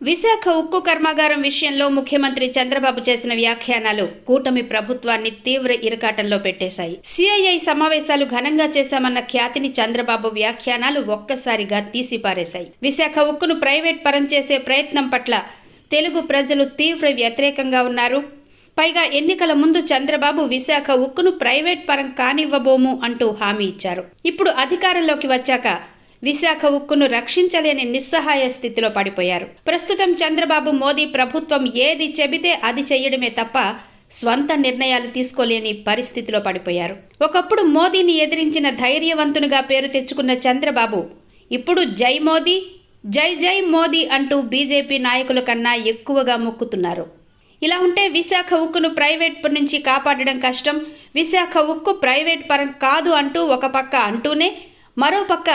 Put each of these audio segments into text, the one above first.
విశాఖ ఉక్కు కర్మాగారం విషయంలో ముఖ్యమంత్రి చంద్రబాబు చేసిన వ్యాఖ్యానాలు కూటమి ప్రభుత్వాన్ని తీవ్ర ఇరకాటంలో పెట్టేశాయి. సిఐఐ సమావేశాలు ఘనంగా చేశామన్న ఖ్యాతిని చంద్రబాబు వ్యాఖ్యానాలు ఒక్కసారిగా తీసిపారేశాయి. విశాఖ ఉక్కును ప్రైవేట్ పరం చేసే ప్రయత్నం పట్ల తెలుగు ప్రజలు తీవ్ర వ్యతిరేకంగా ఉన్నారు. పైగా ఎన్నికల ముందు చంద్రబాబు విశాఖ ఉక్కును ప్రైవేట్ పరం కానివ్వబోము అంటూ హామీ ఇచ్చారు. ఇప్పుడు అధికారంలోకి వచ్చాక విశాఖ ఉక్కును రక్షించలేని నిస్సహాయ స్థితిలో పడిపోయారు. ప్రస్తుతం చంద్రబాబు మోదీ ప్రభుత్వం ఏది చెబితే అది చెయ్యడమే తప్ప స్వంత నిర్ణయాలు తీసుకోలేని పరిస్థితిలో పడిపోయారు. ఒకప్పుడు మోదీని ఎదిరించిన ధైర్యవంతునిగా పేరు తెచ్చుకున్న చంద్రబాబు ఇప్పుడు జై మోదీ, జై జై మోదీ అంటూ బీజేపీ నాయకుల కన్నా ఎక్కువగా మొక్కుతున్నారు. ఇలా ఉంటే విశాఖ ఉక్కును ప్రైవేట్ నుంచి కాపాడడం కష్టం. విశాఖ ఉక్కు ప్రైవేట్ పరం కాదు అంటూ ఒక పక్క అంటూనే మరోపక్క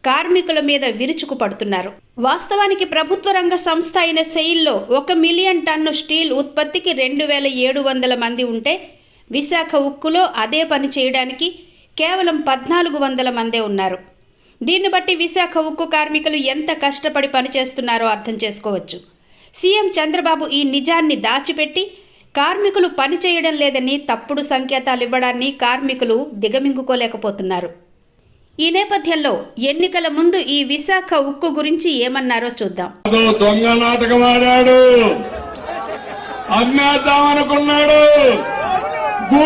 కార్మికుల మీద విరుచుకు పడుతున్నారు. వాస్తవానికి ప్రభుత్వ రంగ సంస్థ అయిన సెయిల్లో 1 మిలియన్ టన్ను స్టీల్ ఉత్పత్తికి 2700 మంది ఉంటే విశాఖ ఉక్కులో అదే పని చేయడానికి కేవలం 1400 మందే ఉన్నారు. దీన్ని బట్టి విశాఖ ఉక్కు కార్మికులు ఎంత కష్టపడి పనిచేస్తున్నారో అర్థం చేసుకోవచ్చు. సీఎం చంద్రబాబు ఈ నిజాన్ని దాచిపెట్టి కార్మికులు పనిచేయడం లేదని తప్పుడు సంకేతాలు ఇవ్వడాన్ని కార్మికులు దిగమింగుకోలేకపోతున్నారు. ఈ నేపథ్యంలో ఎన్నికల ముందు ఈ విశాఖ ఉక్కు గురించి ఏమన్నారో చూద్దాం. దొంగ నాటకం ఆడాడు, అమ్మేద్దామనుకున్నాడు, భూ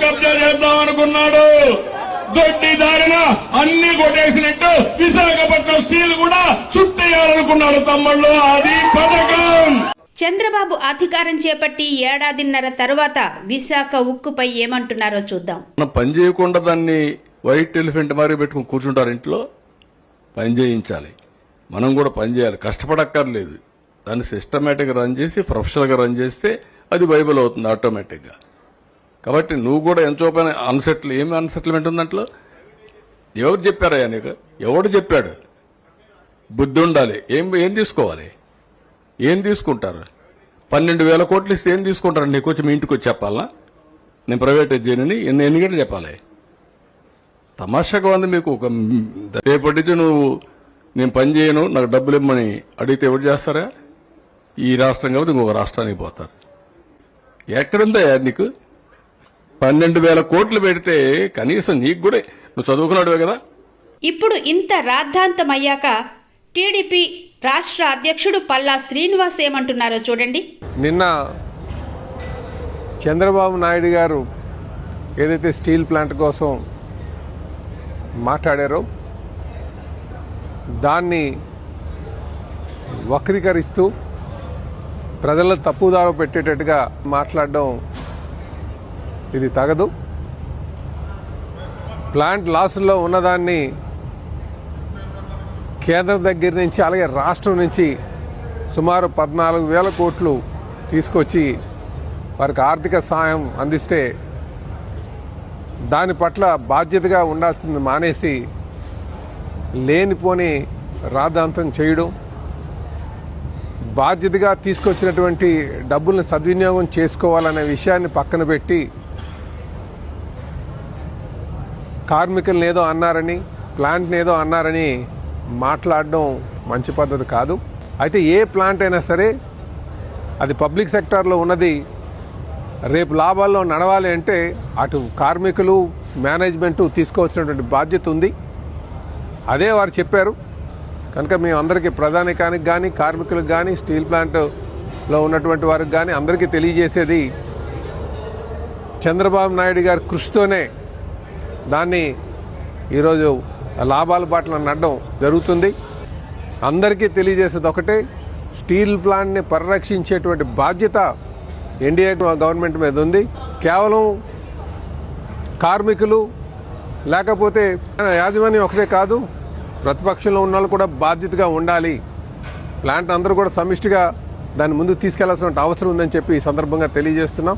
కబ్జా చేద్దామనుకున్నాడు, దొడ్డి దారిన అన్ని కొట్టేసినట్టు విశాఖపట్నం స్టీల్ కూడా చుట్టేయాలనుకున్నాడు తమ్ముళ్ళు. అది పథకం. చంద్రబాబు అధికారం చేపట్టి ఏడాదిన్నర తరువాత విశాఖ ఉక్కుపై ఏమంటున్నారో చూద్దాం. పని చేయకుండా దాన్ని వైట్ ఎలిఫెంట్ మరి పెట్టుకుని కూర్చుంటారు. ఇంట్లో పని చేయించాలి, మనం కూడా పని చేయాలి, కష్టపడక్కర్లేదు. దాన్ని సిస్టమేటిక్గా రన్ చేసి ప్రొఫెషనల్గా రన్ చేస్తే అది వైబుల్ అవుతుంది ఆటోమేటిక్గా. కాబట్టి నువ్వు కూడా ఎంతో పని ఏమి అన్సెటిల్మెంట్ ఉంది దాంట్లో? ఎవరు చెప్పారయ్యా నీకు? ఎవడు చెప్పాడు? బుద్ధి ఉండాలి. ఏం తీసుకోవాలి? ఏం తీసుకుంటారు? 12,000 కోట్లు ఇస్తే ఏం తీసుకుంటారు? నీకు వచ్చి మీ ఇంటికి వచ్చి చెప్పాలనా? నేను ప్రైవేటైజ్ చేయనని ఎన్ని గంటలు చెప్పాలి? తమాషాగా ఉంది మీకు. రేపటికి నువ్వు నేను పని చేయను, నాకు డబ్బులు ఇమ్మని అడిగితే ఎవరు చేస్తారా? ఈ రాష్ట్రం కాబట్టి ఇంకొక రాష్ట్రానికి పోతారు. ఎక్కడుందా నీకు 12,000 కోట్లు పెడితే కనీసం నీకు కూడా నువ్వు చదువుకున్నాడువే కదా. ఇప్పుడు ఇంత రాద్ధాంతమయ్యాక టీడీపీ రాష్ట్ర అధ్యక్షుడు పల్లా శ్రీనివాస్ ఏమంటున్నారో చూడండి. నిన్న చంద్రబాబు నాయుడు గారు ఏదైతే స్టీల్ ప్లాంట్ కోసం మాట్లాడారో దాన్ని వక్రీకరిస్తూ ప్రజల తప్పుదావ పెట్టేటట్టుగా మాట్లాడడం ఇది తగదు. ప్లాంట్ లాసుల్లో ఉన్నదాన్ని కేంద్రం దగ్గర నుంచి అలాగే రాష్ట్రం నుంచి సుమారు 14,000 కోట్లు తీసుకొచ్చి వారికి ఆర్థిక సాయం అందిస్తే దాని పట్ల బాధ్యతగా ఉండాల్సింది మానేసి లేనిపోని రాద్ధాంతం చేయడం, బాధ్యతగా తీసుకొచ్చినటువంటి డబ్బుల్ని సద్వినియోగం చేసుకోవాలనే విషయాన్ని పక్కన పెట్టి కార్మికులను ఏదో అన్నారని, ప్లాంట్ని ఏదో అన్నారని మాట్లాడడం మంచి పద్ధతి కాదు. అయితే ఏ ప్లాంట్ అయినా సరే అది పబ్లిక్ సెక్టార్లో ఉన్నది రేపు లాభాల్లో నడవాలి అంటే అటు కార్మికులు, మేనేజ్మెంటు తీసుకోవాల్సినటువంటి బాధ్యత ఉంది. అదే వారు చెప్పారు. కనుక మేము అందరికీ ప్రధానికానికి కానీ, కార్మికులకు కానీ, స్టీల్ ప్లాంట్లో ఉన్నటువంటి వారికి కానీ అందరికీ తెలియజేసేది చంద్రబాబు నాయుడు గారి కృషితోనే దాన్ని ఈరోజు లాభాల బాటలో నడడం జరుగుతుంది. అందరికీ తెలియజేసేది ఒకటే, స్టీల్ ప్లాంట్ని పరిరక్షించేటువంటి బాధ్యత ఎన్డీఏ గవర్నమెంట్ మీద ఉంది. కేవలం కార్మికులు లేకపోతే యాజమాన్యం ఒకటే కాదు, ప్రతిపక్షంలో ఉన్న వాళ్ళు కూడా బాధ్యతగా ఉండాలి. ప్లాంట్ అందరూ కూడా సమిష్టిగా దాన్ని ముందుకు తీసుకెళ్లాల్సిన అవసరం ఉందని చెప్పి ఈ సందర్భంగా తెలియజేస్తున్నాం.